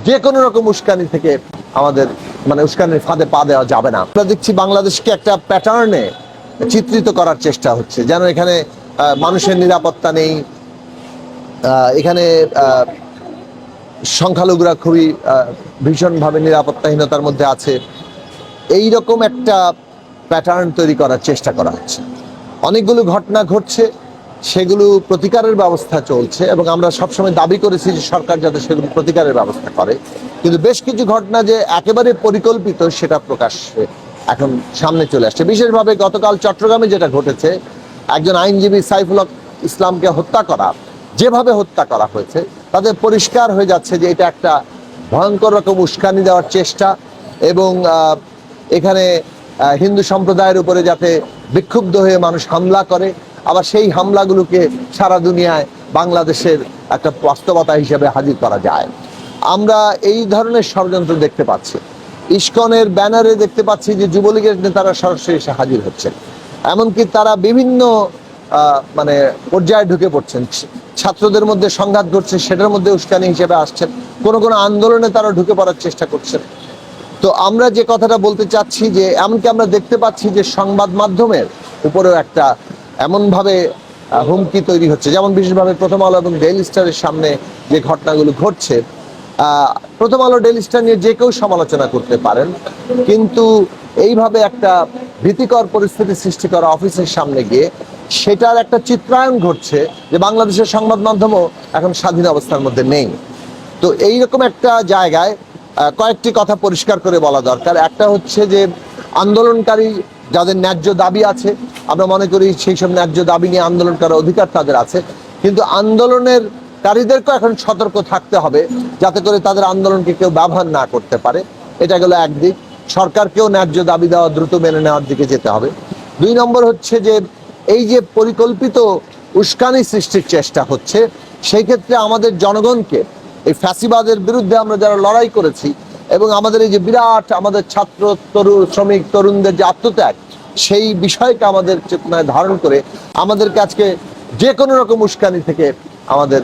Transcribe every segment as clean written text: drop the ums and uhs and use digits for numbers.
যে কোনো রকম উস্কানি থেকে আমাদের উস্কানির ফাঁদে পা দেওয়া যাবে না। আমরা দেখছি বাংলাদেশকে একটা প্যাটার্নে চিত্রিত করার চেষ্টা হচ্ছে, যেন এখানে মানুষের নিরাপত্তা নেই, এখানে সংখ্যালঘুরা খুবই ভীষণভাবে নিরাপত্তাহীনতার মধ্যে আছে। এই রকম একটা প্যাটার্ন তৈরি করার চেষ্টা করা হচ্ছে। অনেকগুলো ঘটনা ঘটছে, সেগুলো প্রতিকারের ব্যবস্থা চলছে এবং আমরা সবসময় দাবি করেছি যে সরকার যাতে সেগুলো প্রতিকারের ব্যবস্থা করে। কিন্তু বেশ কিছু ঘটনা যে একেবারে পরিকল্পিত সেটা প্রকাশ্যে এখন সামনে চলে আসছে। বিশেষভাবে গতকাল চট্টগ্রামে যেটা ঘটেছে, একজন আইনজীবী সাইফুল ইসলামকে হত্যা করা, যেভাবে হত্যা করা হয়েছে তাদের পরিষ্কার হয়ে যাচ্ছে যে এটা একটা ভয়ঙ্কর রকম উস্কানি দেওয়ার চেষ্টা এবং এখানে হিন্দু সম্প্রদায়ের উপরে যাতে বিক্ষুব্ধ হয়ে মানুষ হামলা করে, আবার সেই হামলাগুলোকে সারা দুনিয়ায় বাংলাদেশের একটা বাস্তবতা হিসেবে হাজির করা যায়। আমরা এই ধরনের ষড়যন্ত্র দেখতে পাচ্ছি। ইসকনের ব্যানারে দেখতে পাচ্ছি যে যুবলীগের নেতারা সরাসরি এসে হাজির হচ্ছেন, এমনকি তারা বিভিন্ন পর্যায়ে ঢুকে পড়ছেন। ছাত্রদের মধ্যে সংঘাত ঘটছে, সেটার মধ্যে উস্কানি হিসেবে আসছেন। কোনো কোনো আন্দোলনে তারা ঢুকে পড়ার চেষ্টা করছেন। তো আমরা যে কথাটা বলতে চাচ্ছি যে এমনকি আমরা দেখতে পাচ্ছি যে সংবাদ মাধ্যমের উপরেও একটা এমনভাবে হুমকি তৈরি হচ্ছে, যেমন বিশেষভাবে প্রথম আলো এবং ডেইলি স্টারের সামনে যে ঘটনাগুলো ঘটছে। প্রথম আলো ডেইলি স্টার নিয়ে যে কেউ সমালোচনা করতে পারেন, কিন্তু এইভাবে একটা ভীতিকর পরিস্থিতি সৃষ্টি করা অফিসের সামনে গিয়ে সেটার একটা চিত্রায়ন ঘটছে যে বাংলাদেশের সংবাদ মাধ্যমও এখন স্বাধীন অবস্থার মধ্যে নেই। তো এইরকম একটা জায়গায় কয়েকটি কথা পরিষ্কার করে বলা দরকার। একটা হচ্ছে যে আন্দোলনকারী যাদের ন্যায্য দাবি আছে, আমরা মনে করি সেই সব ন্যায্য দাবি নিয়ে আন্দোলন করার অধিকার তাদের আছে, কিন্তু আন্দোলনের কারীদেরকেও এখন সতর্ক থাকতে হবে যাতে করে তাদের আন্দোলনকে কেউ ব্যবহার না করতে পারে। এটা গেল একদিক। সরকারকেও ন্যায্য দাবি দেওয়া দ্রুত মেনে নেওয়ার দিকে যেতে হবে। 2 নম্বর হচ্ছে যে এই যে পরিকল্পিত উস্কানি সৃষ্টির চেষ্টা হচ্ছে, সেই ক্ষেত্রে আমাদের জনগণকে এই ফ্যাসিবাদের বিরুদ্ধে আমরা যারা লড়াই করেছি এবং আমাদের এই যে বিরাট আমাদের ছাত্র শ্রমিক তরুণদের যে আত্মত্যাগ, সেই বিষয়কে আমাদের চেতনায় ধারণ করে আমাদেরকে আজকে যে কোনো রকম উস্কানি থেকে আমাদের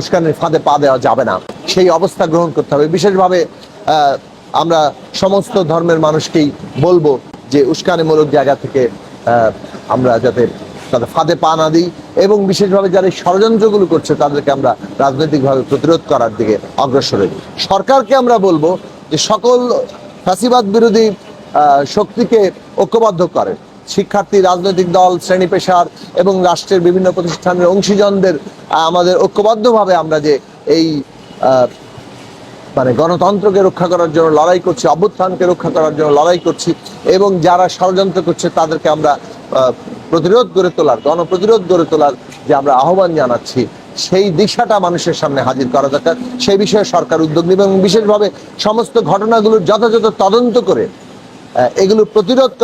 উস্কানির ফাঁদে পা দেওয়া যাবে না, সেই অবস্থা গ্রহণ করতে হবে। বিশেষভাবে আমরা সমস্ত ধর্মের মানুষকেই বলবো যে উস্কানিমূলক জায়গা থেকে আমরা যাতে তাদের ফাঁদে পা না দিই এবং বিশেষভাবে যারা এই ষড়যন্ত্রগুলো করছে তাদেরকে আমরা রাজনৈতিকভাবে প্রতিরোধ করার দিকে অগ্রসর হই। সরকারকে আমরা বলবো যে সকল ফ্যাসিবাদ বিরোধী শক্তিকে ঐক্যবদ্ধ করে, শিক্ষার্থী, রাজনৈতিক দল, শ্রেণী পেশার এবং রাষ্ট্রের বিভিন্ন প্রতিষ্ঠানের অংশীজনদের আমাদের ঐক্যবদ্ধভাবে আমরা যে এই গণতন্ত্রকে রক্ষা করার জন্য লড়াই করছি, অভ্যুত্থানকে রক্ষা করার জন্য লড়াই করছি এবং যারা ষড়যন্ত্র করছে তাদেরকে আমরা প্রতিরোধ গড়ে তোলার, গণপ্রতিরোধ গড়ে তোলার যে আমরা আহ্বান জানাচ্ছি, সেই দিশাটা মানুষের সামনে হাজির করা দরকার। সেই বিষয়ে সরকার উদ্যোগ নেবে এবং বিশেষভাবে সমস্ত ঘটনাগুলোর যথাযথ তদন্ত করে এগুলো প্রতিরোধ